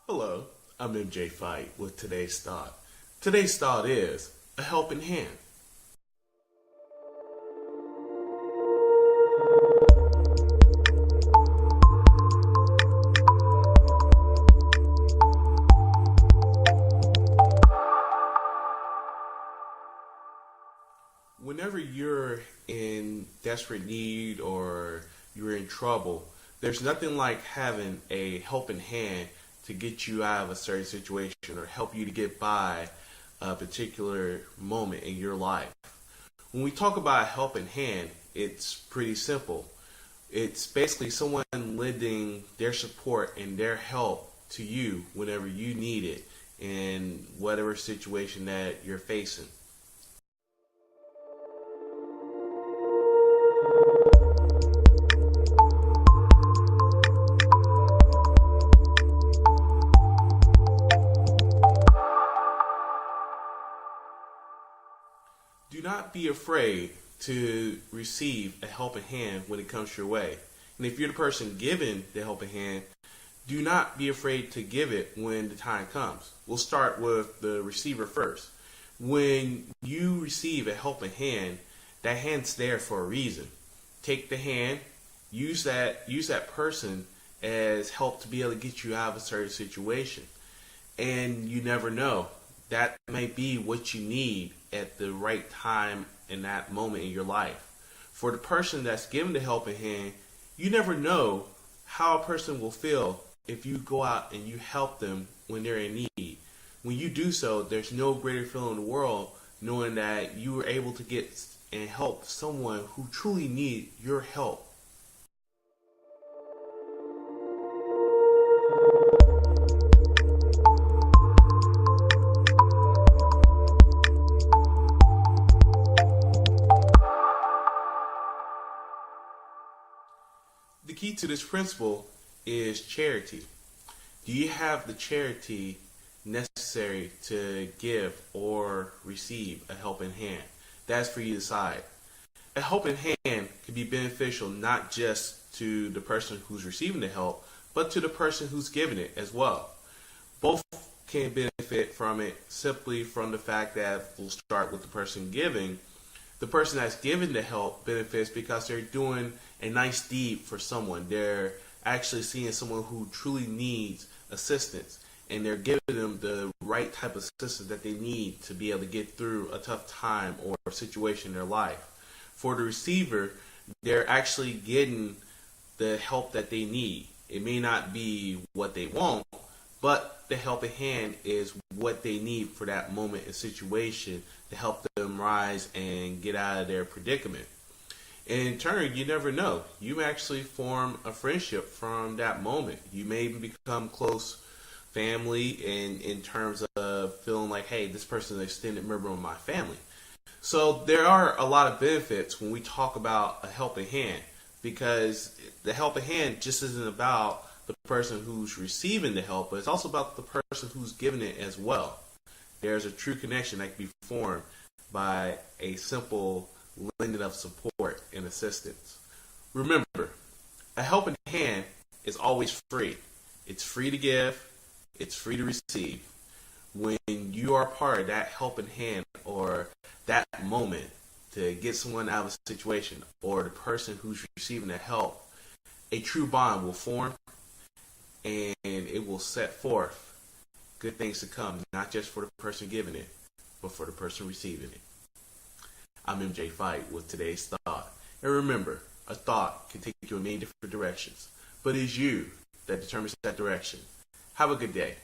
Hello, I'm MJ Fight with today's thought. Today's thought is a helping hand. Whenever you're in desperate need or you're in trouble, there's nothing like having a helping hand to get you out of a certain situation or help you to get by a particular moment in your life. When we talk about a helping hand, it's pretty simple. It's basically someone lending their support and their help to you whenever you need it in whatever situation that you're facing. Do not be afraid to receive a helping hand when it comes your way. And if you're the person giving the helping hand, do not be afraid to give it when the time comes. We'll start with the receiver first. When you receive a helping hand, that hand's there for a reason. Take the hand, use that person as help to be able to get you out of a certain situation. And you never know. That may be what you need at the right time in that moment in your life. For the person that's given the helping hand, you never know how a person will feel if you go out and you help them when they're in need. When you do so, there's no greater feeling in the world knowing that you were able to get and help someone who truly needs your help. The key to this principle is charity. Do you have the charity necessary to give or receive a helping hand? That's for you to decide. A helping hand can be beneficial not just to the person who's receiving the help, but to the person who's giving it as well. Both can benefit from it simply from the fact that we'll start with the person giving. The person that's giving the help benefits because they're doing a nice deed for someone. They're actually seeing someone who truly needs assistance, and they're giving them the right type of assistance that they need to be able to get through a tough time or situation in their life. For the receiver, they're actually getting the help that they need. It may not be what they want, but the helping hand is what they need for that moment and situation to help them rise and get out of their predicament. And in turn, you never know. You actually form a friendship from that moment. You may even become close family in terms of feeling like, hey, this person is an extended member of my family. So there are a lot of benefits when we talk about a helping hand, because the helping hand just isn't about the person who's receiving the help, but it's also about the person who's giving it as well. There's a true connection that can be formed by a simple lending of support and assistance. Remember, a helping hand is always free. It's free to give, it's free to receive. When you are part of that helping hand or that moment to get someone out of a situation or the person who's receiving the help, a true bond will form, and it will set forth good things to come, not just for the person giving it, but for the person receiving it. I'm MJ Fight with today's thought. And remember, a thought can take you in many different directions, but it's you that determines that direction. Have a good day.